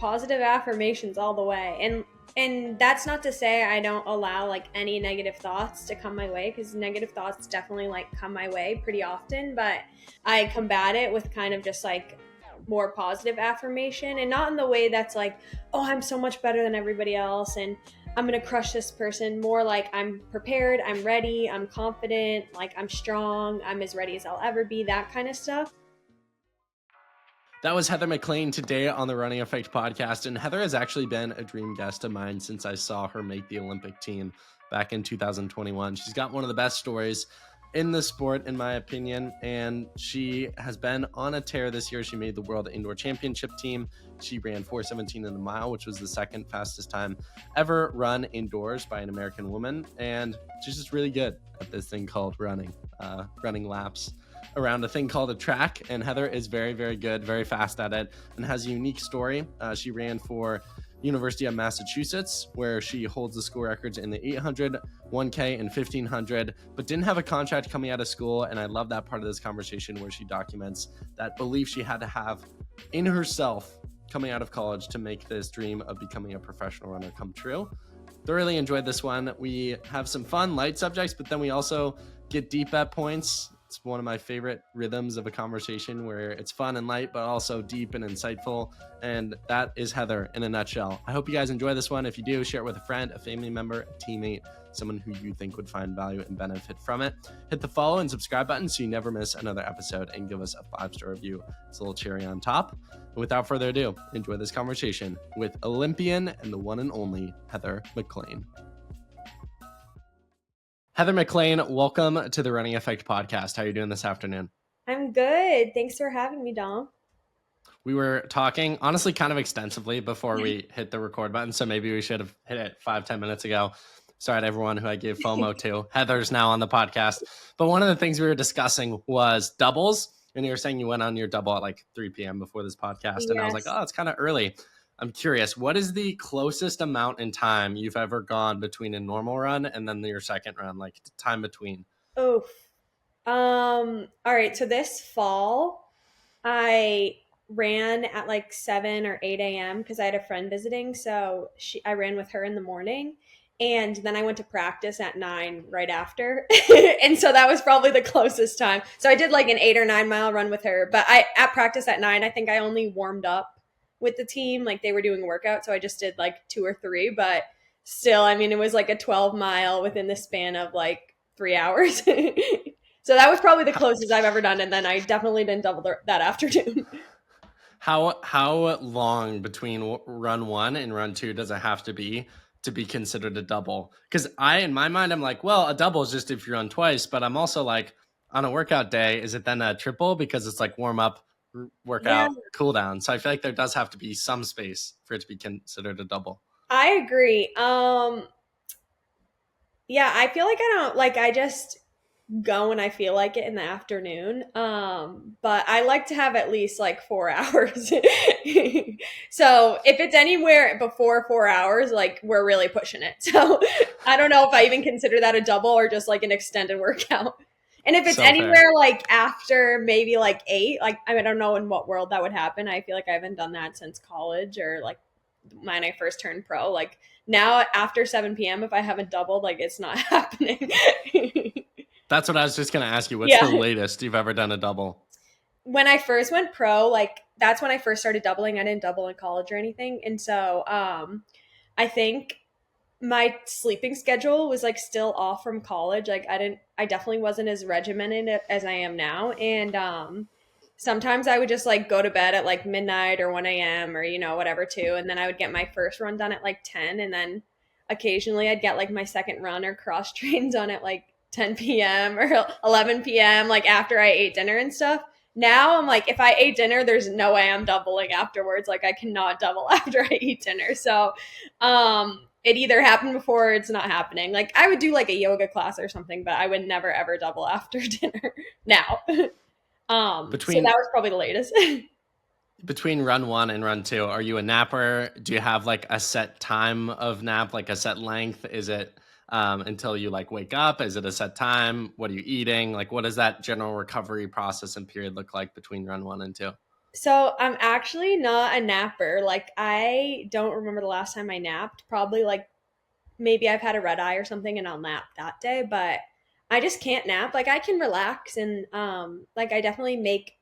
positive affirmations all the way. And that's not to say I don't allow like any negative thoughts to come my way, because negative thoughts definitely like come my way pretty often, but I combat it with kind of just like more positive affirmation, and not in the way that's like, oh, I'm so much better than everybody else and I'm gonna crush this person. More like, I'm prepared, I'm ready, I'm confident, like I'm strong, I'm as ready as I'll ever be, that kind of stuff. That was Heather MacLean today on the Running Effect podcast. And Heather has actually been a dream guest of mine since I saw her make the Olympic team back in 2021. She's got one of the best stories in the sport, in my opinion, and she has been on a tear this year. She made the World Indoor Championship team. She ran 4:17 in the mile, which was the second fastest time ever run indoors by an American woman. And she's just really good at this thing called running laps around a thing called a track. And Heather is very, very good, very fast at it, and has a unique story. She ran for University of Massachusetts, where she holds the school records in the 800, 1K, and 1500, but didn't have a contract coming out of school. And I love that part of this conversation where she documents that belief she had to have in herself coming out of college to make this dream of becoming a professional runner come true. Thoroughly enjoyed this one. We have some fun, light subjects, but then we also get deep at points. It's one of my favorite rhythms of a conversation, where it's fun and light, but also deep and insightful. And that is Heather in a nutshell. I hope you guys enjoy this one. If you do, share it with a friend, a family member, a teammate, someone who you think would find value and benefit from it. Hit the follow and subscribe button so you never miss another episode, and give us a 5-star review. It's a little cherry on top. And without further ado, enjoy this conversation with Olympian and the one and only Heather MacLean. Heather MacLean, welcome to the Running Effect podcast. How are you doing this afternoon? I'm good. Thanks for having me, Dom. We were talking, honestly, kind of extensively before we hit the record button, so maybe we should have hit it 5-10 minutes ago. Sorry to everyone who I gave FOMO to. Heather's now on the podcast. But one of the things we were discussing was doubles, and you were saying you went on your double at like 3 p.m. before this podcast, Yes. And I was like, oh, it's kind of early. I'm curious, what is the closest amount in time you've ever gone between a normal run and then your second run, like time between? Oof. All right. So this fall, I ran at like 7 or 8 a.m. because I had a friend visiting. So I ran with her in the morning. And then I went to practice at 9 right after. And so that was probably the closest time. So I did like an 8 or 9 mile run with her. But at practice at 9, I think I only warmed up with the team. Like they were doing a workout. So I just did like 2 or 3. But still, I mean, it was like a 12 mile within the span of like 3 hours. So that was probably the closest I've ever done. And then I definitely didn't double that afternoon. How long between run 1 and run 2 does it have to be considered a double? Because in my mind, I'm like, well, a double is just if you run twice, but I'm also like, on a workout day, is it then a triple because it's like warm up, workout, cool down? So I feel like there does have to be some space for it to be considered a double. I agree. Yeah, I feel like I just go when I feel like it in the afternoon. But I like to have at least like 4 hours. So if it's anywhere before 4 hours, like we're really pushing it. So I don't know if I even consider that a double or just like an extended workout. And if it's so anywhere fair, like after maybe like 8, like I don't know in what world that would happen. I feel like I haven't done that since college or like when I first turned pro. Like now after 7 p.m., if I haven't doubled, like it's not happening. That's what I was just going to ask you. What's the latest you've ever done a double? When I first went pro, like that's when I first started doubling. I didn't double in college or anything. And so I think my sleeping schedule was like still off from college. Like I definitely wasn't as regimented as I am now. And sometimes I would just like go to bed at like midnight or 1 a.m. or, whatever too. And then I would get my first run done at like 10. And then occasionally I'd get like my second run or cross train done at like 10 p.m. or 11 p.m. like after I ate dinner and stuff. Now I'm like, if I ate dinner, there's no way I'm doubling afterwards. Like I cannot double after I eat dinner. So it either happened before or it's not happening. Like I would do like a yoga class or something, but I would never ever double after dinner now. So that was probably the latest. Between run 1 and run 2, are you a napper? Do you have like a set time of nap, like a set length? Is it until you like wake up? Is it a set time? What are you eating? Like what does that general recovery process and period look like between run 1 and 2? So I'm actually not a napper. Like I don't remember the last time I napped. Probably like maybe I've had a red eye or something and I'll nap that day, but I just can't nap. Like I can relax and like I definitely make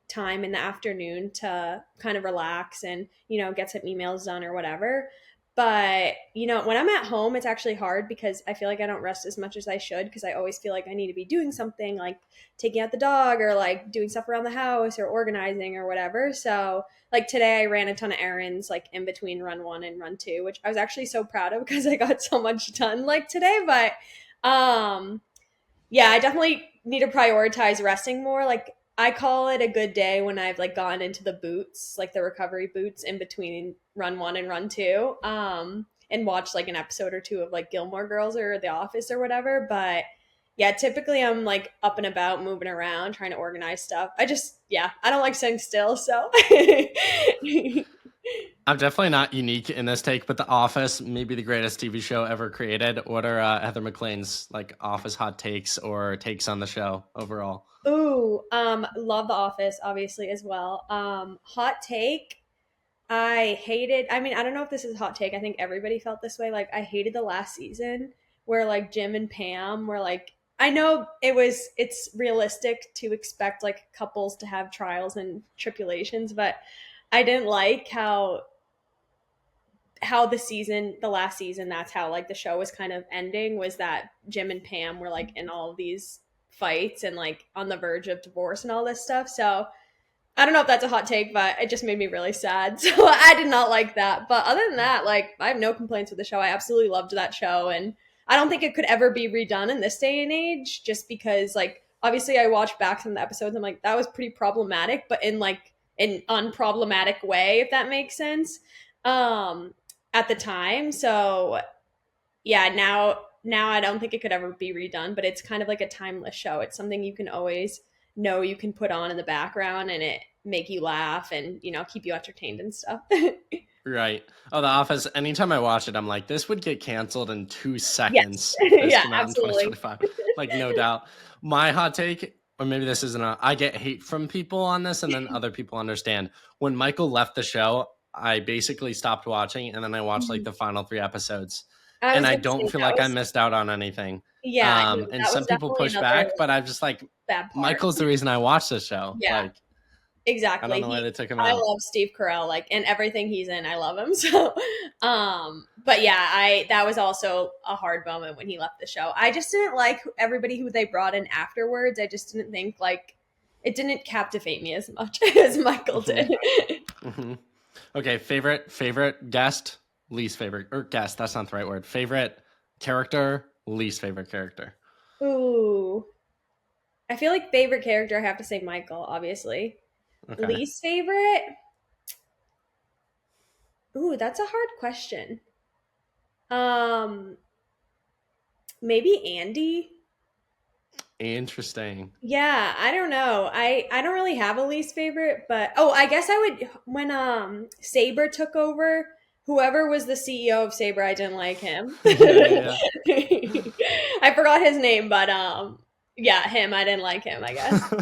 time in the afternoon to kind of relax and, get some emails done or whatever. But, when I'm at home, it's actually hard because I feel like I don't rest as much as I should because I always feel like I need to be doing something like taking out the dog or like doing stuff around the house or organizing or whatever. So, like today, I ran a ton of errands like in between run one and run two, which I was actually so proud of because I got so much done like today. But, yeah, I definitely need to prioritize resting more. Like I call it a good day when I've like gone into the boots, like the recovery boots in between run one and run two, and watched like an episode or two of like Gilmore Girls or The Office or whatever. But yeah, typically I'm like up and about, moving around, trying to organize stuff. Yeah, I don't like sitting still, so. I'm definitely not unique in this take, but The Office may be the greatest TV show ever created. What are Heather MacLean's like Office hot takes or takes on the show overall? Ooh, love The Office, obviously, as well. Hot take. I mean, I don't know if this is a hot take. I think everybody felt this way. Like, I hated the last season where, like, Jim and Pam were like, I know it's realistic to expect, like, couples to have trials and tribulations, but I didn't like how the last season, that's how, like, the show was kind of ending, was that Jim and Pam were, like, in all of these fights and, like, on the verge of divorce and all this stuff. So, I don't know if that's a hot take, but it just made me really sad. So I did not like that. But other than that, like I have no complaints with the show. I absolutely loved that show, and I don't think it could ever be redone in this day and age. Just because, like, obviously, I watched back some of the episodes. I'm like, that was pretty problematic, but in like an unproblematic way, if that makes sense. Um, at the time, so yeah, now I don't think it could ever be redone, but it's kind of like a timeless show. It's something you can always know you can put on in the background and it make you laugh and, keep you entertained and stuff. Right. Oh, The Office. Anytime I watch it, I'm like, this would get canceled in Yes. 2 seconds if this Yeah, came out in absolutely. 2025. Like, no doubt. My hot take, or maybe this isn't I get hate from people on this, and then other people understand. When Michael left the show, I basically stopped watching, and then I watched like the final 3 episodes. I And was I gonna don't say feel that like I was missed out on anything. yeah, no, And that some was people definitely push another back, but I'm just like, bad part. Michael's the reason I watched this show. Yeah. Like, I don't Exactly. know why they took him I out. love Steve Carell, like, and everything he's in, I love him. So, but yeah, that was also a hard moment when he left the show. I just didn't like everybody who they brought in afterwards. I just didn't think like it didn't captivate me as much as Michael did. Mm-hmm. Okay, favorite guest, least favorite, or guest, that's not the right word. Favorite character, least favorite character. Ooh, I feel like favorite character, I have to say Michael, obviously. Okay. Least favorite? Ooh, that's a hard question. Um, maybe Andy. Interesting. Yeah, I don't know. I don't really have a least favorite, but oh, I guess I would when Saber took over, whoever was the CEO of Saber, I didn't like him. Yeah. I forgot his name, but yeah, him, I didn't like him, I guess.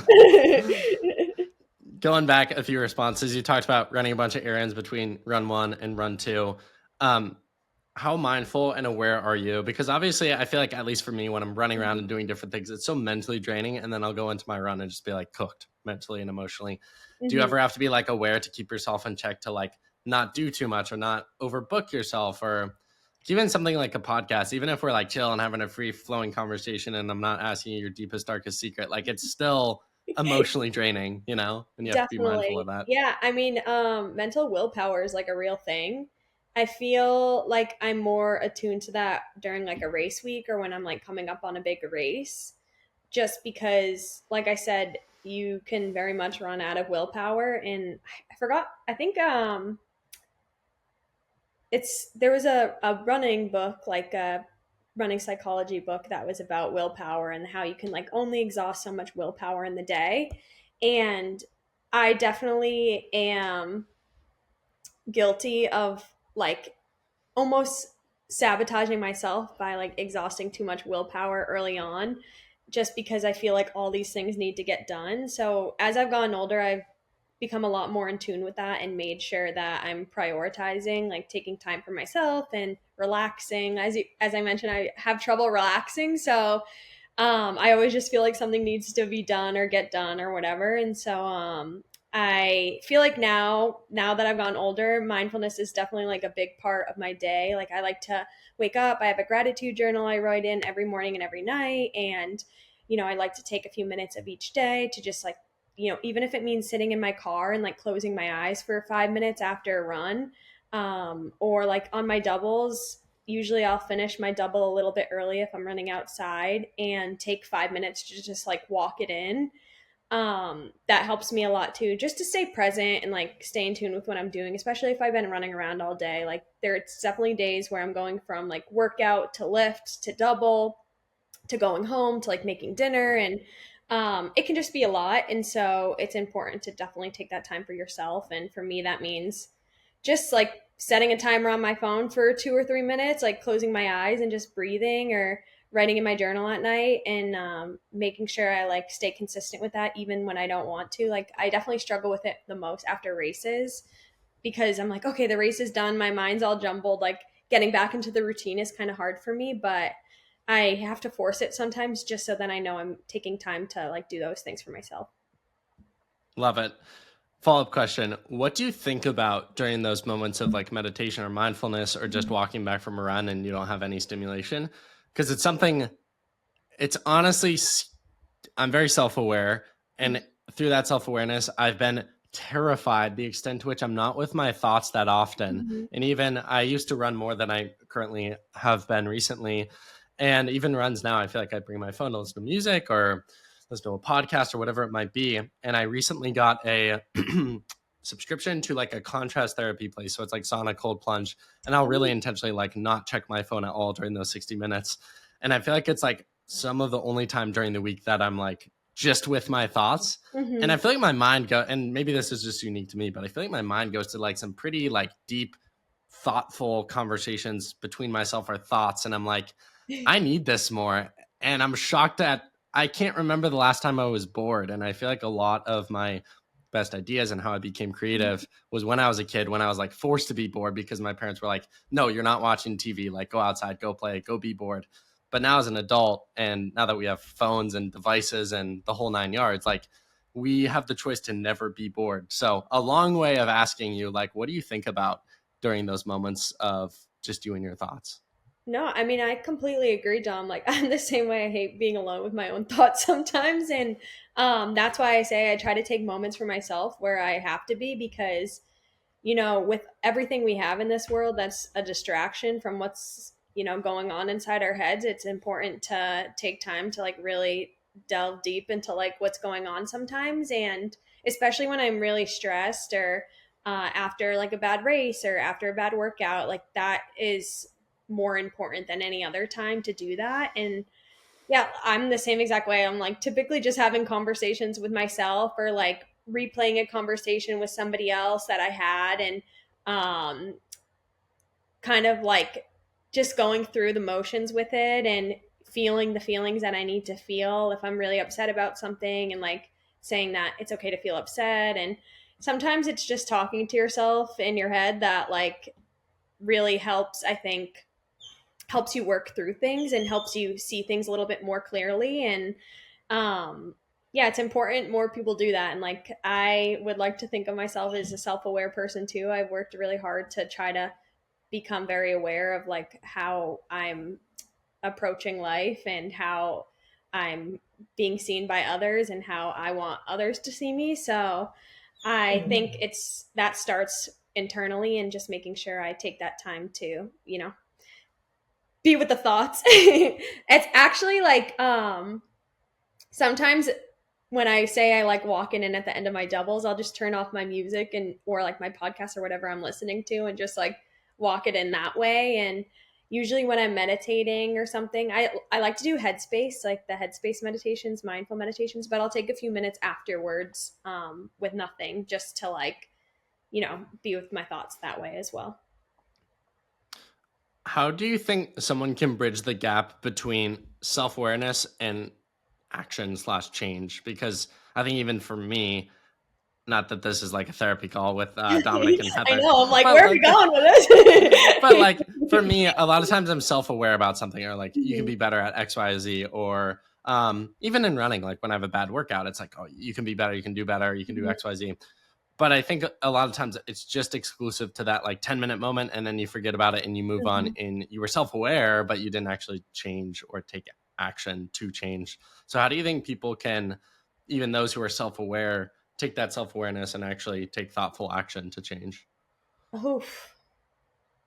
Going back a few responses, you talked about running a bunch of errands between run one and run two. How mindful and aware are you? Because obviously, I feel like, at least for me, when I'm running around and doing different things, it's so mentally draining. And then I'll go into my run and just be like cooked mentally and emotionally. Do you Mhm. ever have to be like aware to keep yourself in check to like not do too much or not overbook yourself, or even something like a podcast, even if we're like chill and having a free flowing conversation and I'm not asking you your deepest, darkest secret, like it's still emotionally draining, and you have to be mindful of Definitely. that. Yeah, I mean, mental willpower is like a real thing. I feel like I'm more attuned to that during like a race week or when I'm like coming up on a big race, just because, like I said, you can very much run out of willpower. And I forgot, I think there was a running book, like a running psychology book that was about willpower and how you can like only exhaust so much willpower in the day. And I definitely am guilty of like almost sabotaging myself by like exhausting too much willpower early on just because I feel like all these things need to get done. So as I've gotten older, I've become a lot more in tune with that and made sure that I'm prioritizing like taking time for myself and relaxing. As I mentioned, I have trouble relaxing, so I always just feel like something needs to be done or get done or whatever. And so I feel like now that I've gotten older, mindfulness is definitely like a big part of my day. Like I like to wake up, I have a gratitude journal I write in every morning and every night, and I like to take a few minutes of each day to just like, even if it means sitting in my car and like closing my eyes for 5 minutes after a run, or like on my doubles, usually I'll finish my double a little bit early if I'm running outside and take 5 minutes to just like walk it in. That helps me a lot too, just to stay present and like stay in tune with what I'm doing, especially if I've been running around all day. Like there's definitely days where I'm going from like workout to lift to double to going home to like making dinner, and it can just be a lot. And so it's important to definitely take that time for yourself. And for me, that means just like setting a timer on my phone for 2 or 3 minutes, like closing my eyes and just breathing, or writing in my journal at night, and making sure I like stay consistent with that even when I don't want to. Like I definitely struggle with it the most after races, because I'm like, okay, the race is done, my mind's all jumbled, like getting back into the routine is kind of hard for me, but I have to force it sometimes just so that I know I'm taking time to like do those things for myself. Love it. Follow-up question. What do you think about during those moments of like meditation or mindfulness or just walking back from a run and you don't have any stimulation? Because it's honestly, I'm very self-aware. And through that self-awareness, I've been terrified the extent to which I'm not with my thoughts that often. Mm-hmm. And even I used to run more than I currently have been recently. And even runs now, I feel like I bring my phone to listen to music or listen to a podcast or whatever it might be. And I recently got a subscription to like a contrast therapy place. So it's like sauna, cold plunge. And I'll really intentionally like not check my phone at all during those 60 minutes. And I feel like it's like some of the only time during the week that I'm like just with my thoughts. Mm-hmm. And I feel like my mind and maybe this is just unique to me, but I feel like my mind goes to like some pretty like deep, thoughtful conversations between myself or thoughts. And I'm like, I need this more. And I'm shocked that I can't remember the last time I was bored. And I feel like a lot of my best ideas and how I became creative was when I was a kid, when I was like forced to be bored because my parents were like, no, you're not watching TV. Like go outside, go play, go be bored. But now as an adult, and now that we have phones and devices and the whole 9 yards, like we have the choice to never be bored. So a long way of asking you, like, what do you think about during those moments of just you and your thoughts? No, I mean, I completely agree, Dom. Like, I'm the same way. I hate being alone with my own thoughts sometimes. And that's why I say I try to take moments for myself where I have to be, because, with everything we have in this world, that's a distraction from what's, going on inside our heads. It's important to take time to like really delve deep into like what's going on sometimes. And especially when I'm really stressed, or after like a bad race or after a bad workout, like that is more important than any other time to do that. And yeah, I'm the same exact way. I'm like typically just having conversations with myself, or like replaying a conversation with somebody else that I had, and um kind of like just going through the motions with it and feeling the feelings that I need to feel if I'm really upset about something, and like saying that it's okay to feel upset. And sometimes it's just talking to yourself in your head that like really helps, I think, helps you work through things and helps you see things a little bit more clearly. And yeah, it's important more people do that. And like I would like to think of myself as a self-aware person too. I've worked really hard to try to become very aware of like how I'm approaching life and how I'm being seen by others and how I want others to see me. So I think it's that starts internally, and just making sure I take that time to, be with the thoughts. It's actually like sometimes when I say I like walking in at the end of my doubles, I'll just turn off my music and or like my podcast or whatever I'm listening to, and just like walk it in that way. And usually when I'm meditating or something, I like to do headspace, like the headspace meditations, mindful meditations, but I'll take a few minutes afterwards with nothing, just to like, be with my thoughts that way as well. How do you think someone can bridge the gap between self-awareness and action/change? Because I think even for me, not that this is like a therapy call with Dominic and I Heather, know. I'm like, but where are we going with this? but like for me, a lot of times I'm self-aware about something, or like you can Mhm. be better at X, Y, Z, or even in running, like when I have a bad workout, it's like, oh, you can be better, you can do better, you can do Mhm. X, Y, Z. But I think a lot of times it's just exclusive to that like 10-minute moment, and then you forget about it and you move on. Mhm. And you were self-aware, but you didn't actually change or take action to change. So how do you think people can, even those who are self-aware, take that self-awareness and actually take thoughtful action to change? Oof.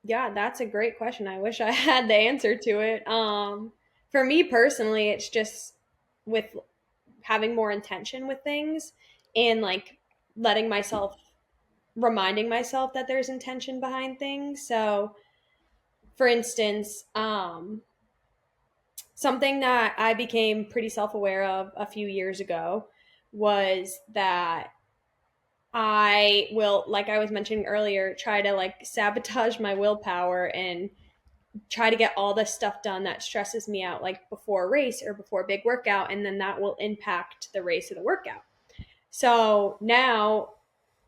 Yeah, that's a great question. I wish I had the answer to it. For me personally, it's just with having more intention with things and like letting myself reminding myself that there's intention behind things. So, for instance, something that I became pretty self-aware of a few years ago was that I will, like I was mentioning earlier, try to like sabotage my willpower and try to get all the stuff done that stresses me out, like before a race or before a big workout, and then that will impact the race or the workout. So now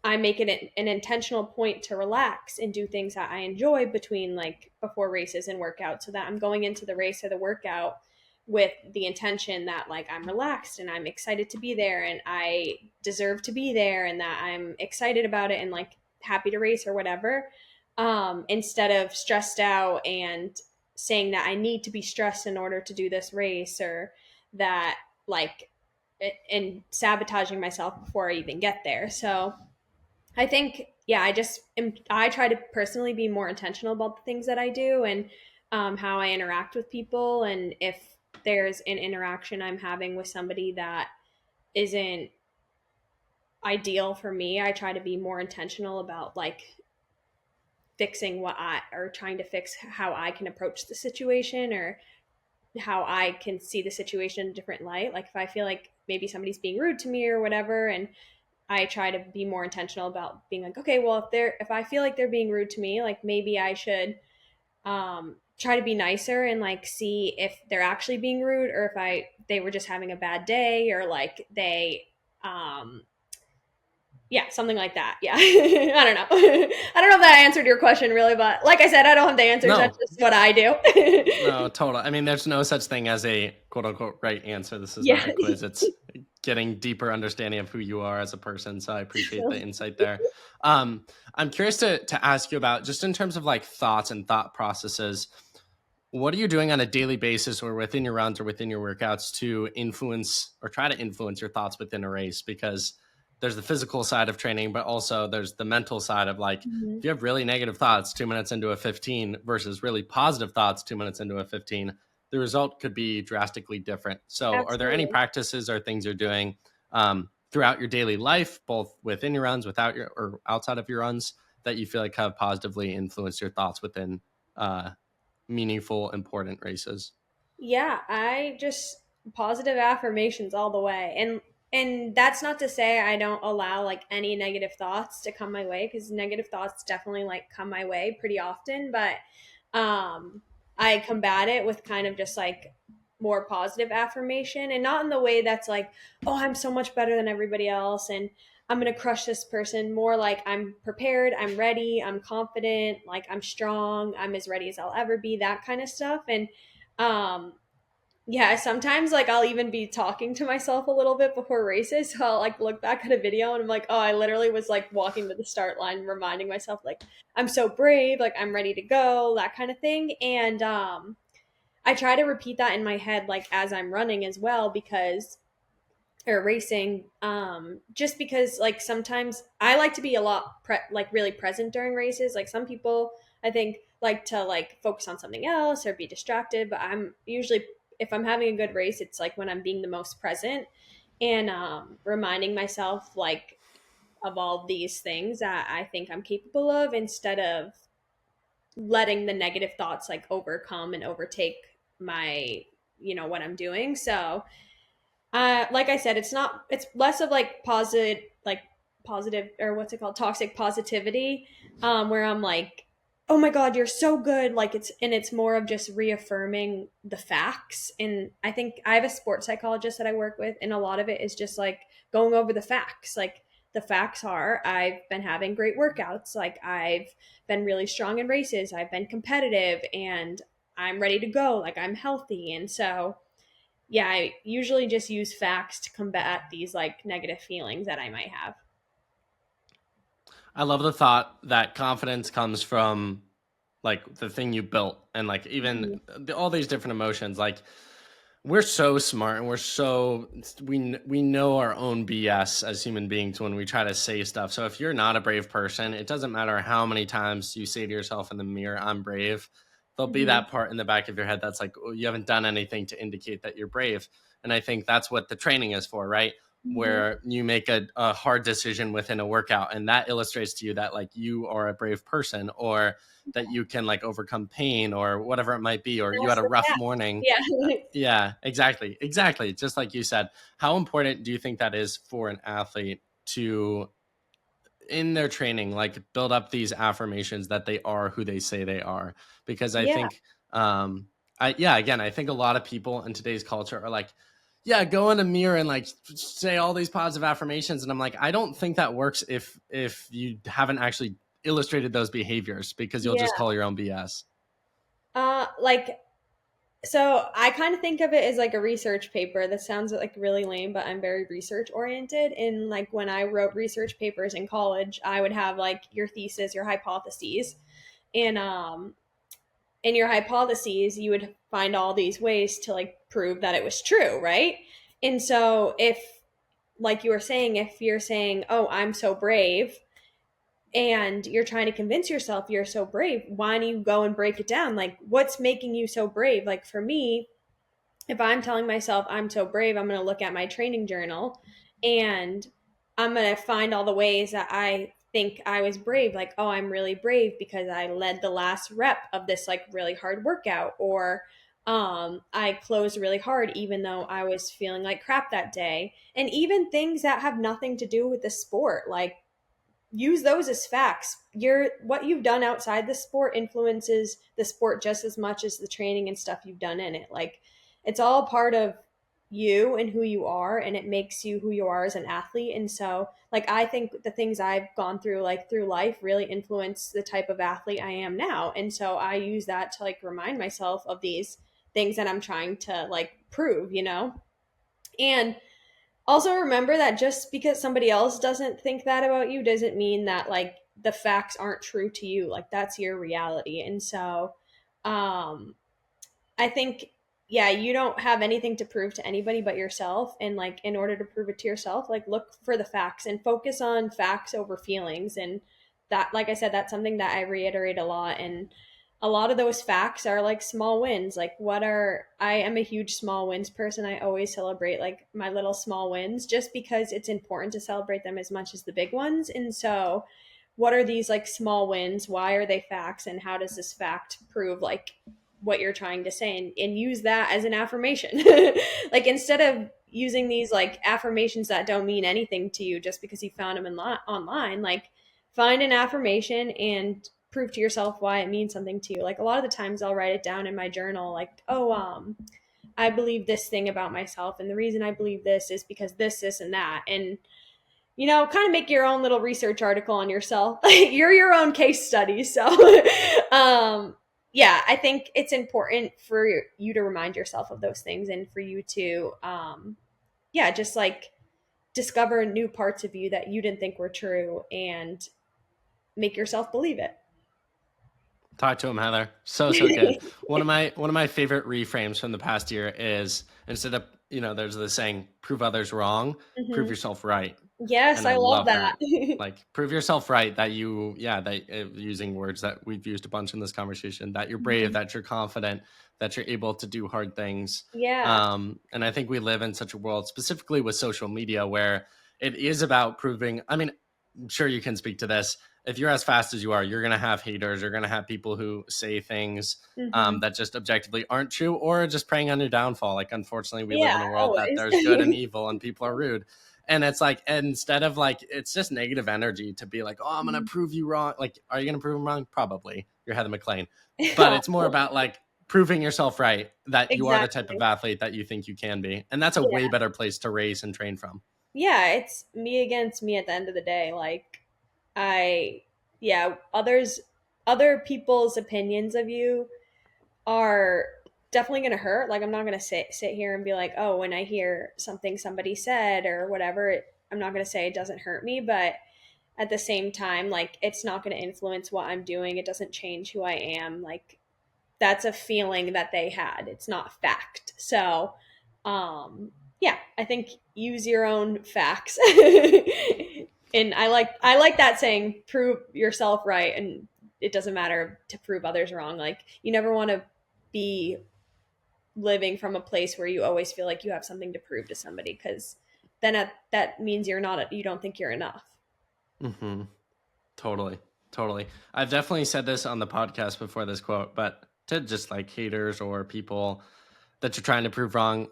I make it an intentional point to relax and do things that I enjoy between like before races and workouts, so that I'm going into the race or the workout with the intention that like I'm relaxed and I'm excited to be there and I deserve to be there and that I'm excited about it and like happy to race or whatever. Instead of stressed out and saying that I need to be stressed in order to do this race, or that like and sabotaging myself before I even get there. So I think, yeah, I try to personally be more intentional about the things that I do and how I interact with people. And if there's an interaction I'm having with somebody that isn't ideal for me, I try to be more intentional about like fixing or trying to fix how I can approach the situation, or how I can see the situation in a different light. Like if I feel like maybe somebody's being rude to me or whatever, and I try to be more intentional about being like, okay, well, if I feel like they're being rude to me, like maybe I should try to be nicer and like see if they're actually being rude, or if they were just having a bad day, or like they um yeah, something like that. Yeah. I don't know. I don't know if that answered your question really, but like I said, I don't have the answers. That's No, just what I do. no, total. I mean, there's no such thing as a quote unquote right answer. This is Yeah. not a quiz. It's getting deeper understanding of who you are as a person. So I appreciate the insight there. I'm curious to ask you about, just in terms of like thoughts and thought processes, what are you doing on a daily basis or within your runs or within your workouts to influence or try to influence your thoughts within a race? Because there's the physical side of training, but also there's the mental side of like, Mhm. if you have really negative thoughts 2 minutes into a 15 versus really positive thoughts 2 minutes into a 15, the result could be drastically different. So are there any Absolutely. practices or things you're doing throughout your daily life, both within your runs, without your or outside of your runs, that you feel like have positively influenced your thoughts within meaningful, important races? Yeah, I just positive affirmations all the way. And that's not to say I don't allow like any negative thoughts to come my way, because negative thoughts definitely like come my way pretty often, but um I combat it with kind of just like more positive affirmation, and not in the way that's like, oh, I'm so much better than everybody else and I'm going to crush this person. More like I'm prepared, I'm ready, I'm confident, like I'm strong, I'm as ready as I'll ever be, that kind of stuff. And um yeah, sometimes like I'll even be talking to myself a little bit before races. So I'll like look back at a video and I'm like, oh, I literally was like walking to the start line, reminding myself like I'm so brave, like I'm ready to go, that kind of thing. And I try to repeat that in my head like as I'm running as well, because or racing, just because like sometimes I like to be a lot like really present during races. Like some people I think like to like focus on something else or be distracted, but I'm usually, if I'm having a good race, it's like when I'm being the most present and reminding myself like of all these things that I think I'm capable of, instead of letting the negative thoughts like overcome and overtake my, what I'm doing. So like I said, it's less of like positive, or what's it called, toxic positivity, where I'm like, oh my god, you're so good, like it's more of just reaffirming the facts. And I think I have a sports psychologist that I work with, and a lot of it is just like going over the facts, like the facts are I've been having great workouts. Like I've been really strong in races. I've been competitive and I'm ready to go. Like I'm healthy. And so, yeah, I usually just use facts to combat these like negative feelings that I might have. I love the thought that confidence comes from like the thing you built, and like even Mhm. all these different emotions. Like we're so smart and we know our own BS as human beings when we try to say stuff. So if you're not a brave person, it doesn't matter how many times you say to yourself in the mirror, I'm brave. There'll be Mhm. that part in the back of your head that's like, oh, you haven't done anything to indicate that you're brave. And I think that's what the training is for, right? Mhm. Where you make a hard decision within a workout, and that illustrates to you that like you are a brave person, or that you can like overcome pain or whatever it might be, or you That's had a the rough fact. morning. Yeah. Yeah, exactly. Exactly. Just like you said, how important do you think that is for an athlete to, in their training, like build up these affirmations that they are who they say they are? Because I Yeah. think, again, I think a lot of people in today's culture are like, yeah, go in a mirror and like say all these positive affirmations. And I'm like, I don't think that works if you haven't actually illustrated those behaviors, because you'll just Yeah. call your own BS. Like, so I kind of think of it as like a research paper. That sounds like really lame, but I'm very research oriented. And like when I wrote research papers in college, I would have like your thesis, your hypotheses, and in your hypotheses, you would find all these ways to like prove that it was true, right? And so if, like you were saying, if you're saying, "Oh, I'm so brave," and you're trying to convince yourself you're so brave, why don't you go and break it down? Like, what's making you so brave? Like, for me, if I'm telling myself I'm so brave, I'm going to look at my training journal and I'm going to find all the ways that I think I was brave. Like, oh, I'm really brave because I led the last rep of this like really hard workout, or I closed really hard even though I was feeling like crap that day. And even things that have nothing to do with the sport, like use those as facts. What you've done outside the sport influences the sport just as much as the training and stuff you've done in it. Like it's all part of you and who you are, and it makes you who you are as an athlete. And so like I think the things I've gone through like through life really influence the type of athlete I am now. And so I use that to like remind myself of these things that I'm trying to like prove, you know? And also remember that just because somebody else doesn't think that about you doesn't mean that like the facts aren't true to you. Like that's your reality. And so um I think, yeah, you don't have anything to prove to anybody but yourself. And like in order to prove it to yourself, like look for the facts and focus on facts over feelings. And that, like I said, that's something that I reiterate a lot. And a lot of those facts are like small wins. Like I am a huge small wins person. I always celebrate like my little small wins just because it's important to celebrate them as much as the big ones. And so what are these like small wins? Why are they facts? And how does this fact prove like what you're trying to say, and use that as an affirmation? Like instead of using these like affirmations that don't mean anything to you just because you found them online, like find an affirmation and prove to yourself why it means something to you. Like a lot of the times I'll write it down in my journal, like, oh, I believe this thing about myself, and the reason I believe this is because this and that. And kind of make your own little research article on yourself. You're your own case study. So, yeah, I think it's important for you to remind yourself of those things and for you to, yeah, just like discover new parts of you that you didn't think were true and make yourself believe it. Talk to him, Heather. So good. One of my favorite reframes from the past year is, instead of, there's the saying, prove others wrong, prove Hmm. yourself right. Yes, And I I love love that. that. Like, prove yourself right, that you, yeah, that using words that we've used a bunch in this conversation, that you're brave, Mhm. that you're confident, that you're able to do hard things. Yeah. And I think we live in such a world, specifically with social media, where it is about proving. I mean, I'm sure you can speak to this. If you're as fast as you are, you're going to have haters. You're going to have people who say things Hmm. that just objectively aren't true, or just preying on your downfall. Like, unfortunately, we live Yeah, in a world that always. there's good and evil, and people are rude. And it's like, instead of like, it's just negative energy to be like, oh, I'm going to prove you wrong. Like, are you going to prove them wrong? Probably. You're Heather MacLean. But Yeah, it's more about like proving yourself right, that you are the type of exactly. athlete that you think you can be. And that's a way Yeah. better place to race and train from. yeah, it's me against me at the end of the day. Like, I, yeah, other people's opinions of you are definitely going to hurt. Like, I'm not going to sit here and be like, oh, when I hear something somebody said or whatever, I'm not going to say it doesn't hurt me, but at the same time, like, it's not going to influence what I'm doing. It doesn't change who I am. Like, that's a feeling that they had. It's not fact. So, yeah, I think use your own facts. And I like that saying, prove yourself right, and it doesn't matter to prove others wrong. Like, you never want to be living from a place where you always feel like you have something to prove to somebody, because then that means you don't think you're enough. Mm-hmm. Totally. Totally. I've definitely said this on the podcast before, this quote, but to just like haters or people that you're trying to prove wrong,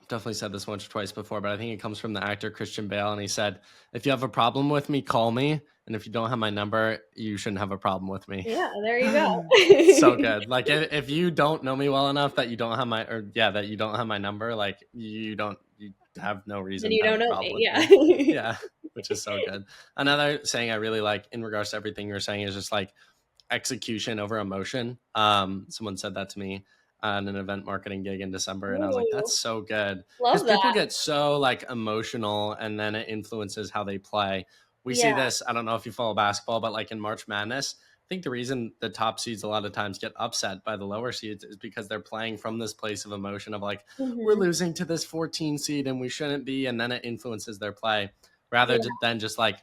definitely said this once or twice before, but I think it comes from the actor Christian Bale. And he said, if you have a problem with me, call me. And if you don't have my number, you shouldn't have a problem with me. Yeah, there you go. So good. Like if you don't know me well enough that you don't have that you don't have my number, like you have no Then reason you to have don't a know problem me. with Yeah. me. Yeah. Which is so good. Another saying I really like in regards to everything you're saying is just like execution over emotion. Someone said that to me on an event marketing gig in December, and I was like, Ooh, that's so good, because love people that. get so like emotional and then it influences how they play. We see Yeah. this, I don't know if you follow basketball, but like in March Madness, I think the reason the top seeds a lot of times get upset by the lower seeds is because they're playing from this place of emotion of like, we're Hmm. losing to this 14 seed and we shouldn't be, and then it influences their play rather Yeah. than just like,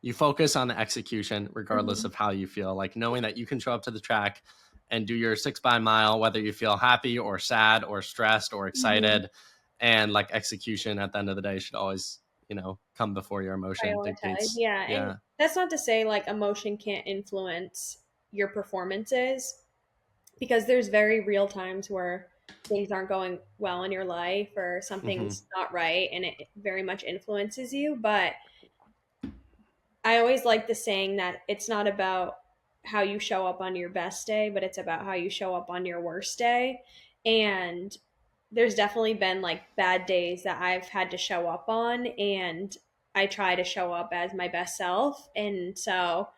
you focus on the execution regardless Hmm. of how you feel, like knowing that you can show up to the track and do your 6 by mile whether you feel happy or sad or stressed or Hmm. excited. And like execution at the end of the day should always, come before your emotion Prioritize. dictates. Yeah. And Yeah. that's not to say like emotion can't influence your performances, because there's very real times where things aren't going well in your life or Mm-hmm. something's not right, and it very much influences you. But I always like the saying that it's not about how you show up on your best day, but it's about how you show up on your worst day. And there's definitely been like bad days that I've had to show up on, and I try to show up as my best self. And so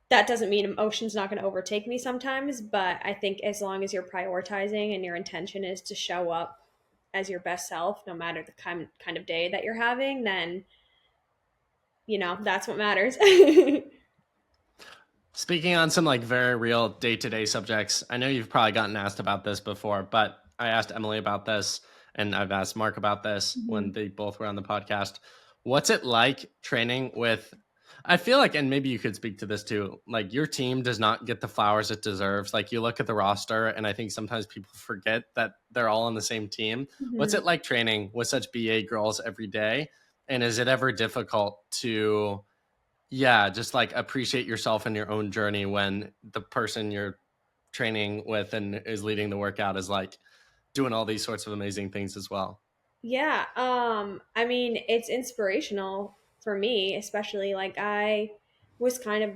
that doesn't mean emotion's not going to overtake me sometimes, but I think as long as you're prioritizing and your intention is to show up as your best self, no matter the kind of day that you're having, then that's what matters. Speaking on some like very real day-to-day subjects, I know you've probably gotten asked about this before, but I asked Emily about this and I've asked Mark about this when Mhm. they both were on the podcast. What's it like training with, I feel like, and maybe you could speak to this too, like your team does not get the flowers it deserves. Like you look at the roster and I think sometimes people forget that they're all on the same team. What's Mhm. it like training with such BA girls every day? And is it ever difficult to, yeah, just like appreciate yourself in your own journey when the person you're training with and is leading the workout is like doing all these sorts of amazing things as well? Yeah, I mean, it's inspirational for me, especially like I was kind of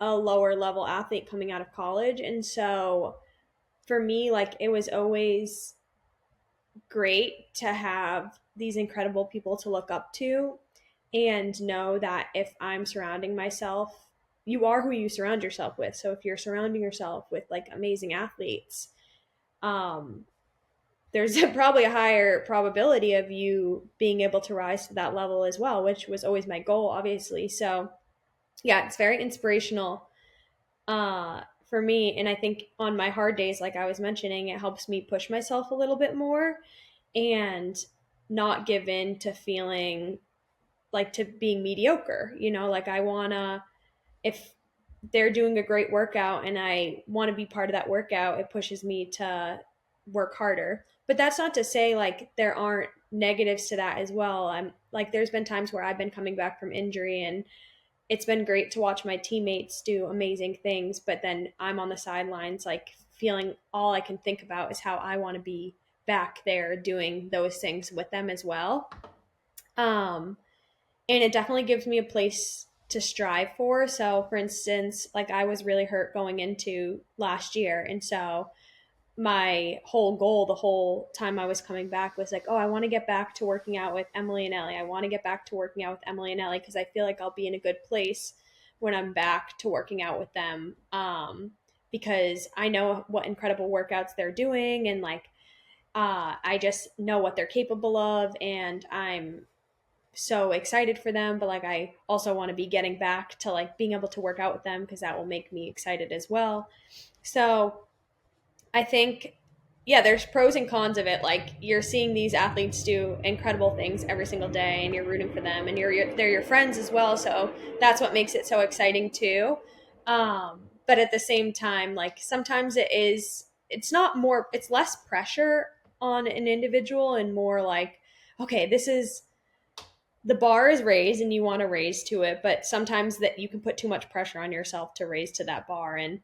a lower level athlete coming out of college, and so for me, like it was always great to have these incredible people to look up to and know that if I'm surrounding myself, you are who you surround yourself with. So if you're surrounding yourself with like amazing athletes, um, there's probably a higher probability of you being able to rise to that level as well, which was always my goal, obviously. So yeah, it's very inspirational for me. And I think on my hard days, like I was mentioning, it helps me push myself a little bit more and not give in to feeling like to being mediocre. Like I wanna, if they're doing a great workout and I want to be part of that workout, it pushes me to work harder. But that's not to say like there aren't negatives to that as well. I'm like, there's been times where I've been coming back from injury, and it's been great to watch my teammates do amazing things, but then I'm on the sidelines, like feeling all I can think about is how I want to be back there doing those things with them as well. Um, and it definitely gives me a place to strive for. So, for instance, like I was really hurt going into last year, and so my whole goal the whole time I was coming back was like, oh, I want to get back to working out with Emily and Ellie. I want to get back to working out with Emily and Ellie because I feel like I'll be in a good place when I'm back to working out with them. Because I know what incredible workouts they're doing, and like I just know what they're capable of, and I'm so excited for them. But like I also want to be getting back to like being able to work out with them because that will make me excited as well. So I think, yeah, there's pros and cons of it. Like you're seeing these athletes do incredible things every single day, and you're rooting for them, and they're your friends as well. So that's what makes it so exciting too. But at the same time, like sometimes it's not more, it's less pressure on an individual and more like, okay, this is the bar is raised and you want to raise to it, but sometimes that you can put too much pressure on yourself to raise to that bar. And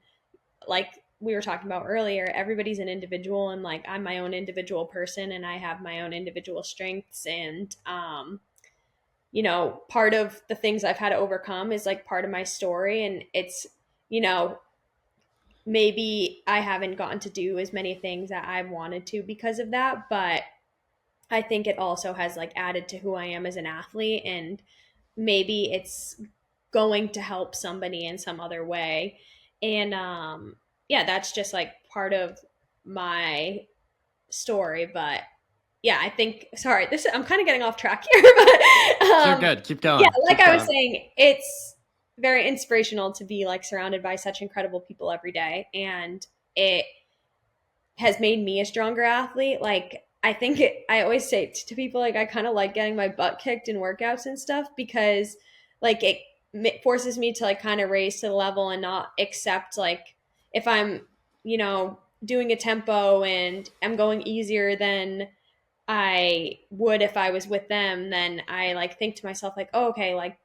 like we were talking about earlier, everybody's an individual, and like I'm my own individual person and I have my own individual strengths. And part of the things I've had to overcome is like part of my story, and it's, you know, maybe I haven't gotten to do as many things that I've wanted to because of that, but I think it also has like added to who I am as an athlete, and maybe it's going to help somebody in some other way. And yeah, that's just like part of my story. But yeah, I think, sorry, this I'm kind of getting off track here, but You're good. Keep yeah, going. like Keep I was going. saying, it's very inspirational to be like surrounded by such incredible people every day, and it has made me a stronger athlete. Like I think I always say to people, like I kind of like getting my butt kicked in workouts and stuff because like it forces me to like kind of raise to the level and not accept like if I'm, doing a tempo and I'm going easier than I would if I was with them, then I like think to myself like, oh, okay, like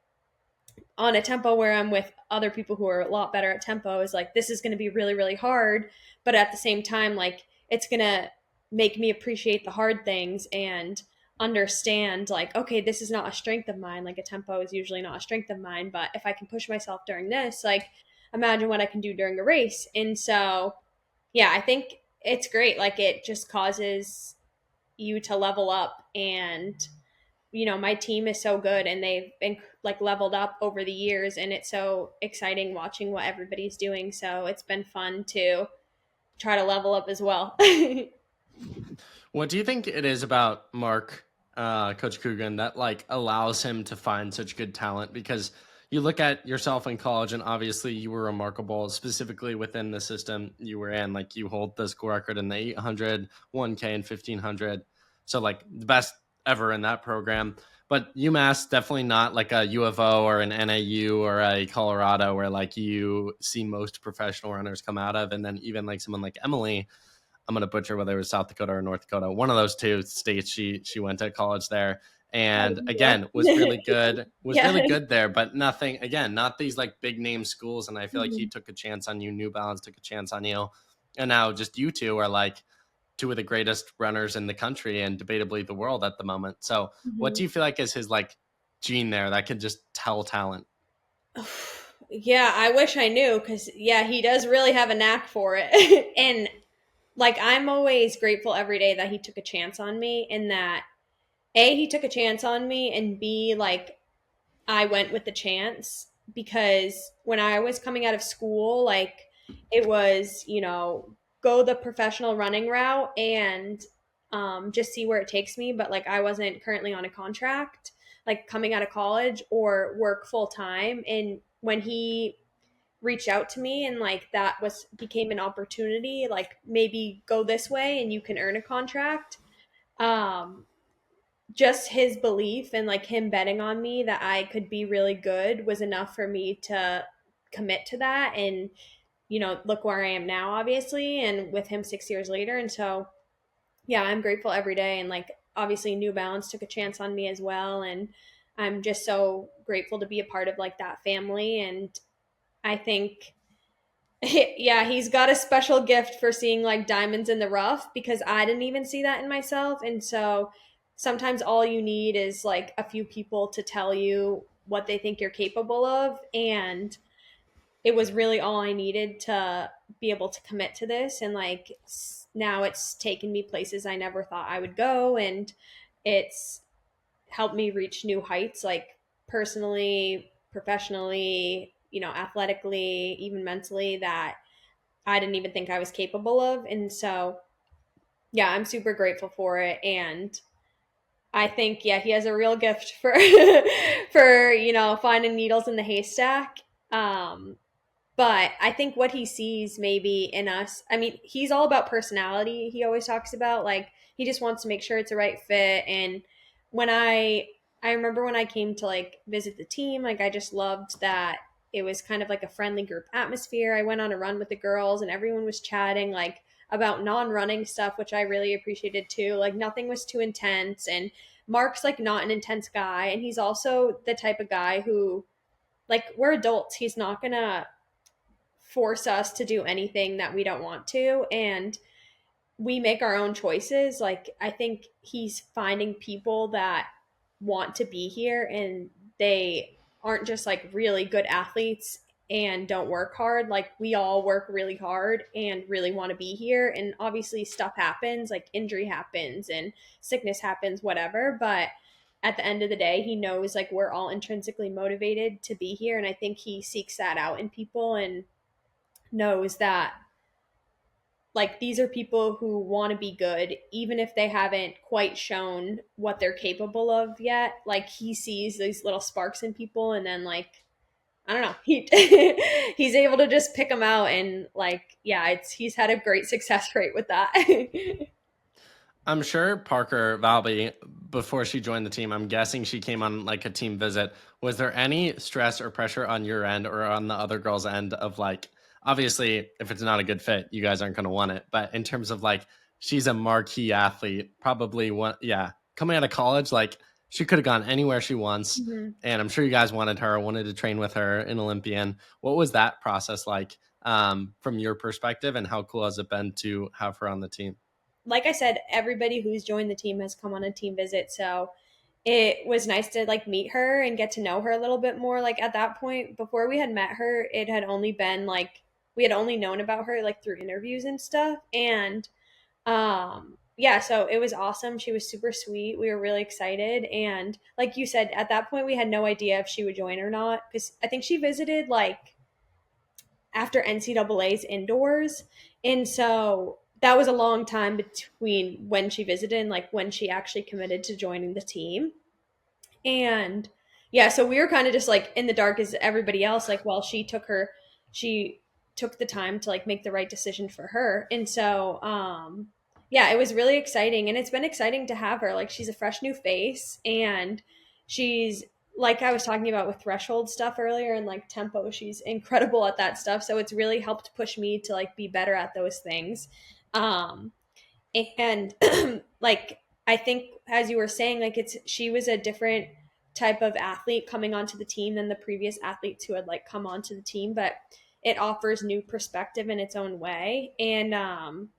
on a tempo where I'm with other people who are a lot better at tempo is like this is going to be really really hard, but at the same time like it's going to make me appreciate the hard things and understand like okay, this is not a strength of mine. Like a tempo is usually not a strength of mine, but if I can push myself during this, like imagine what I can do during a race. And so yeah, I think it's great. Like it just causes you to level up. And my team is so good and they've been like leveled up over the years, and it's so exciting watching what everybody's doing. So it's been fun to try to level up as well. What do you think it is about Mark, Coach Kugan, that like allows him to find such good talent? Because you look at yourself in college, and obviously you were remarkable, specifically within the system you were in. Like you hold the school record in the 800, 1K, and 1500. So like the best ever in that program. But UMass definitely not like a U of O or an NAU or a Colorado where like you see most professional runners come out of. And then even like someone like Emily, I'm going to butcher whether it was South Dakota or North Dakota. One of those two states she went to college there. And again, was really good, Yeah. there, but nothing, again, not these like big name schools. And I feel like he Mhm. took a chance on you. New Balance took a chance on you. And now just you two are like two of the greatest runners in the country and debatably the world at the moment. So what Mhm. do you feel like is his like gene there that can just tell talent? Yeah, I wish I knew because, yeah, he does really have a knack for it. And like, I'm always grateful every day that he took a chance on me, and that A, he took a chance on me, and B, like, I went with the chance. Because when I was coming out of school, like it was, go the professional running route and just see where it takes me. But like I wasn't currently on a contract, like coming out of college, or work full time. And when he reached out to me and like that was became an opportunity, like maybe go this way and you can earn a contract. Um, just his belief and like him betting on me that I could be really good was enough for me to commit to that. And, look where I am now, obviously, and with him 6 years later. And so, yeah, I'm grateful every day. And like, obviously, New Balance took a chance on me as well. And I'm just so grateful to be a part of like that family. And I think, yeah, he's got a special gift for seeing like diamonds in the rough because I didn't even see that in myself. And so sometimes all you need is like a few people to tell you what they think you're capable of. And it was really all I needed to be able to commit to this. And like now it's taken me places I never thought I would go. And it's helped me reach new heights, like personally, professionally, athletically, even mentally, that I didn't even think I was capable of. And so, yeah, I'm super grateful for it. And I think, yeah, he has a real gift for for finding needles in the haystack. Um, but I think what he sees maybe in us, I mean, he's all about personality. He always talks about like he just wants to make sure it's a right fit. And when I remember when I came to like visit the team, like I just loved that it was kind of like a friendly group atmosphere. I went on a run with the girls and everyone was chatting like about non-running stuff, which I really appreciated too. Like nothing was too intense, and Mark's like not an intense guy, and he's also the type of guy who, like, we're adults. He's not going to force us to do anything that we don't want to, and we make our own choices. Like I think he's finding people that want to be here, and they aren't just like really good athletes and don't work hard. Like we all work really hard and really want to be here, and obviously stuff happens, like injury happens and sickness happens, whatever, but at the end of the day he knows like we're all intrinsically motivated to be here. And I think he seeks that out in people and knows that like these are people who want to be good even if they haven't quite shown what they're capable of yet. Like he sees these little sparks in people, and then like I don't know, he he's able to just pick them out. And like yeah, it's he's had a great success rate with that. I'm sure Parker Valby, before she joined the team, I'm guessing she came on like a team visit. Was there any stress or pressure on your end or on the other girl's end of like, obviously, if it's not a good fit, you guys aren't going to want it. But in terms of like, she's a marquee athlete, probably one, yeah, coming out of college, like she could have gone anywhere she wants. Mhm. And I'm sure you guys wanted her, wanted to train with her in Olympian. What was that process like from your perspective, and how cool has it been to have her on the team? Like I said, everybody who's joined the team has come on a team visit, so it was nice to like meet her and get to know her a little bit more. Like at that point, before we had met her, it had only been like we had only known about her like through interviews and stuff. And yeah, so it was awesome. She was super sweet. We were really excited. And like you said, at that point we had no idea if she would join or not, because I think she visited like after NCAA's indoors. And so that was a long time between when she visited and like when she actually committed to joining the team. And yeah, so we were kind of just like in the dark as everybody else. Like, well, she took the time to like make the right decision for her. And so, yeah, it was really exciting. And it's been exciting to have her. Like, she's a fresh new face, and she's, like I was talking about with threshold stuff earlier and like tempo, she's incredible at that stuff. So it's really helped push me to like be better at those things. Um, and like I think as you were saying, like it's she was a different type of athlete coming onto the team than the previous athletes who had like come onto the team, but it offers new perspective in its own way. And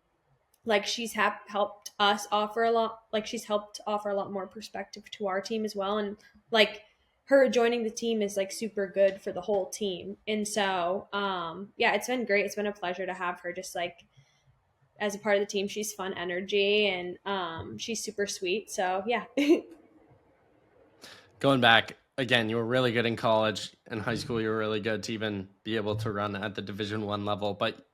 like helped us offer a lot, like she's helped offer a lot more perspective to our team as well. And like her joining the team is like super good for the whole team. And so yeah, it's been great. It's been a pleasure to have her just like as a part of the team. She's fun energy, and she's super sweet. So yeah. Going back again, you were really good in college. In high school, you were really good to even be able to run at the Division 1 level, but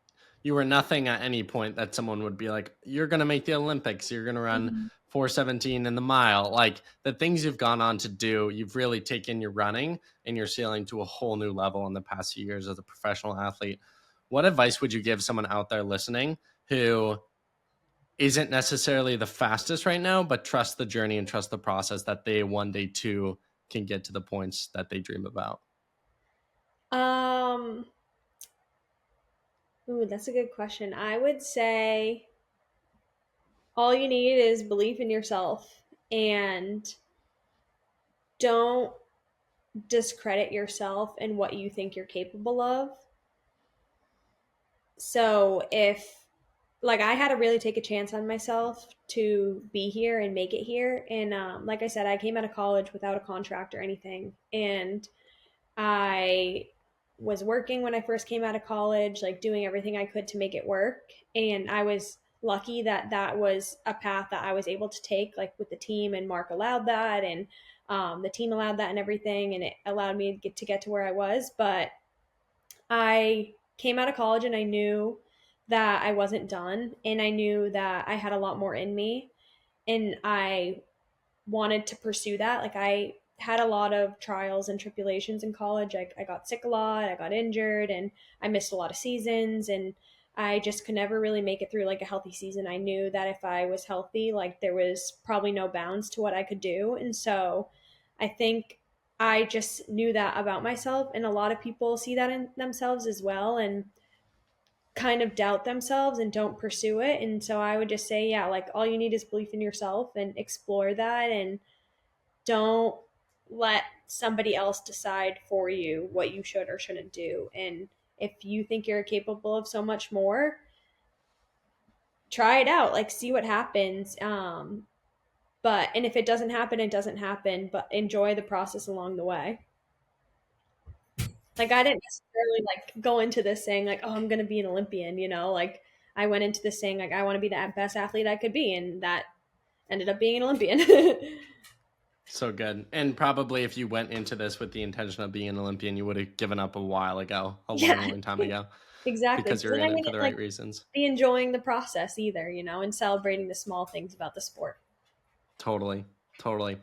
you were nothing at any point that someone would be like, you're going to make the Olympics, you're going to run Mhm. 4:17 in the mile. Like the things you've gone on to do, you've really taken your running and your sailing to a whole new level in the past few years as a professional athlete. What advice would you give someone out there listening who isn't necessarily the fastest right now, but trust the journey and trust the process that they one day too can get to the points that they dream about? um Ooh, that's a good question. I would say all you need is belief in yourself, and don't discredit yourself and what you think you're capable of. So if like I had to really take a chance on myself to be here and make it here. And like I said, I came out of college without a contract or anything, and I was working when I first came out of college, like doing everything I could to make it work. And I was lucky that that was a path that I was able to take, like with the team, and Mark allowed that, and the team allowed that and everything. And it allowed me to get to where I was. But I came out of college and I knew that I wasn't done. And I knew that I had a lot more in me. And I wanted to pursue that. Like I had a lot of trials and tribulations in college. I got sick a lot, I got injured, and I missed a lot of seasons, and I just could never really make it through like a healthy season. I knew that if I was healthy, like there was probably no bounds to what I could do. And so I think I just knew that about myself, and a lot of people see that in themselves as well, and kind of doubt themselves and don't pursue it. And so I would just say, yeah, like all you need is belief in yourself and explore that, and don't let somebody else decide for you what you should or shouldn't do. And if you think you're capable of so much more, try it out, like see what happens. But and if it doesn't happen, it doesn't happen, but enjoy the process along the way. Like I didn't necessarily like go into this saying like, oh, I'm gonna be an Olympian, like I went into this saying like I want to be the best athlete I could be, and that ended up being an Olympian. So good. And probably if you went into this with the intention of being an Olympian, you would have given up a while ago, a Yeah, long time ago, exactly. because you're And in I it for wouldn't the right like reasons. be enjoying the process either, and celebrating the small things about the sport. Totally. Totally.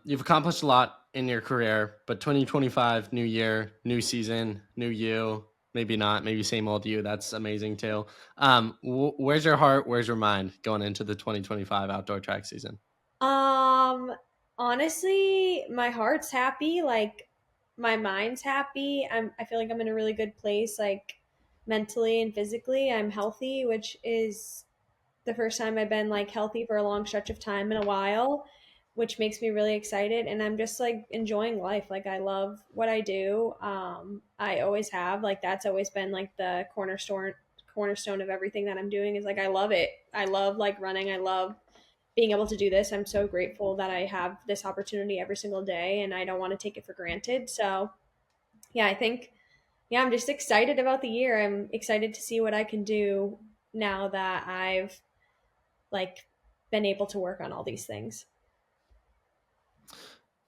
You've accomplished a lot in your career, but 2025, new year, new season, new you, maybe not, maybe same old you. That's amazing too. Where's your heart? Where's your mind going into the 2025 outdoor track season? Um, Honestly, my heart's happy, like my mind's happy. I feel like I'm in a really good place, like mentally and physically. I'm healthy, which is the first time I've been like healthy for a long stretch of time in a while, which makes me really excited. And I'm just like enjoying life. Like I love what I do. I always have. Like that's always been like the cornerstone of everything that I'm doing is like I love it. I love like running. I love being able to do this. I'm so grateful that I have this opportunity every single day, and I don't want to take it for granted. So, yeah, I think yeah, I'm just excited about the year. I'm excited to see what I can do now that I've like been able to work on all these things.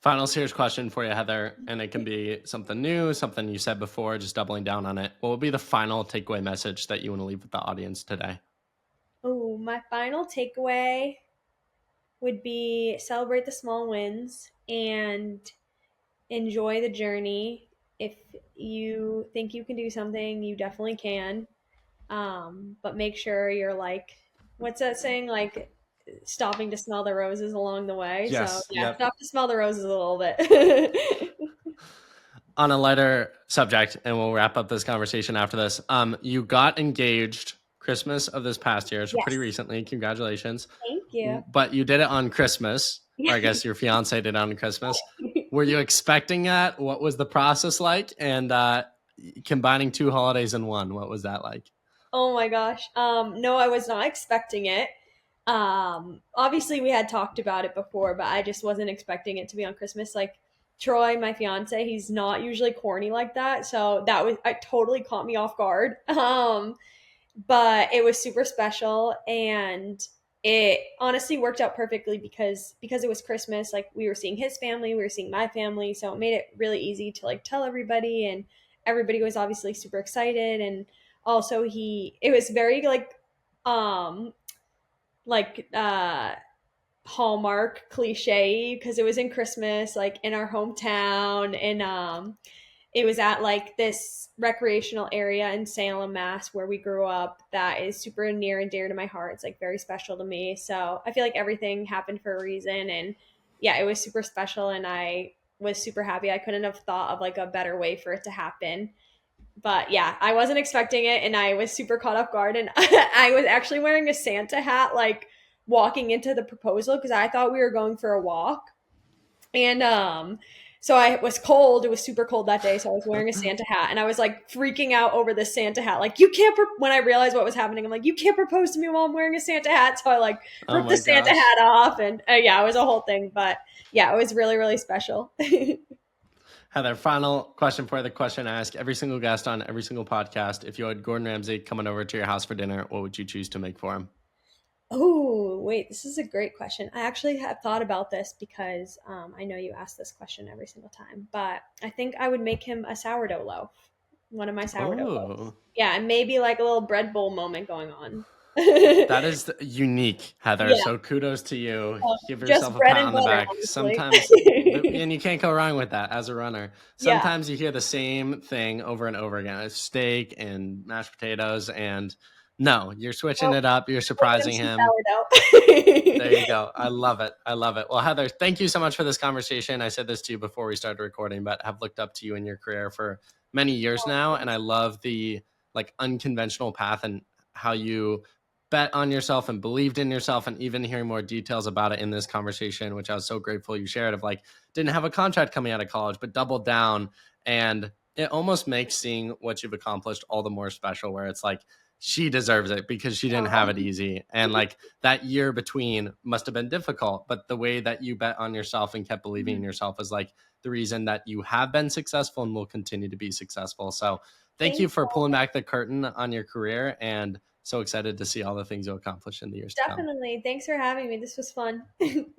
Final serious question for you, Heather, and it can be something new, something you said before, just doubling down on it. What would be the final takeaway message that you want to leave with the audience today? Oh, my final takeaway would be celebrate the small wins and enjoy the journey. If you think you can do something, you definitely can. But make sure you're like, what's that saying? Like stopping to smell the roses along the way. So Yes. yeah, Yep. stop to smell the roses a little bit. On a lighter subject, and we'll wrap up this conversation after this. You got engaged Christmas of this past year, so pretty Yes, recently. Congratulations. thank you. But you did it on Christmas, or I guess your fiance did it on Christmas. Were you expecting that? What was the process like? And combining two holidays in one, what was that like? Oh my gosh. No, I was not expecting it. Obviously we had talked about it before, but I just wasn't expecting it to be on Christmas. Like Troy, my fiance, he's not usually corny like that, so that was I totally caught me off guard. But it was super special, and it honestly worked out perfectly because it was Christmas. Like we were seeing his family, we were seeing my family, so it made it really easy to like tell everybody, and everybody was obviously super excited. And also he it was very um like Hallmark cliche because it was in Christmas, like in our hometown, and it was at like this recreational area in Salem, Mass, where we grew up. That is super near and dear to my heart. It's like very special to me. So I feel like everything happened for a reason, and yeah, it was super special, and I was super happy. I couldn't have thought of like a better way for it to happen. But yeah, I wasn't expecting it, and I was super caught off guard. And I was actually wearing a Santa hat, like walking into the proposal because I thought we were going for a walk. And so I was cold. It was super cold that day, so I was wearing a Santa hat, and I was like freaking out over this Santa hat. Like, you can't. When I realized what was happening, I'm like, you can't propose to me while I'm wearing a Santa hat. So I like Oh ripped the my Santa gosh. hat off, and yeah, it was a whole thing. But yeah, it was really really special. Heather, final question for the question I ask every single guest on every single podcast. If you had Gordon Ramsay coming over to your house for dinner, what would you choose to make for him? Oh, wait, this is a great question. I actually have thought about this because I know you ask this question every single time, but I think I would make him a sourdough loaf, one of my sourdough loaves. Oh, Yeah, and maybe like a little bread bowl moment going on. that is unique, Heather. Yeah, So kudos to you. Give just yourself a bread pat and on the butter, back. honestly. Sometimes, and you can't go wrong with that as a runner. Yeah, Sometimes you hear the same thing over and over again. It's steak and mashed potatoes. And no, you're switching well, it up. You're making him surprising some him. There you sourdough. go. I love it. I love it. Well, Heather, thank you so much for this conversation. I said this to you before we started recording, but have looked up to you in your career for many years now. And I love the like unconventional path and how you bet on yourself and believed in yourself, and even hearing more details about it in this conversation, which I was so grateful you shared, of like didn't have a contract coming out of college, but doubled down. And it almost makes seeing what you've accomplished all the more special, where it's like, she deserves it because she didn't have it easy. And like that year between must have been difficult, but the way that you bet on yourself and kept believing in yourself is like the reason that you have been successful and will continue to be successful. So thank you Thanks. for pulling back the curtain on your career, and so excited to see all the things you'll accomplish in the years to come. Definitely. Thanks for having me. This was fun.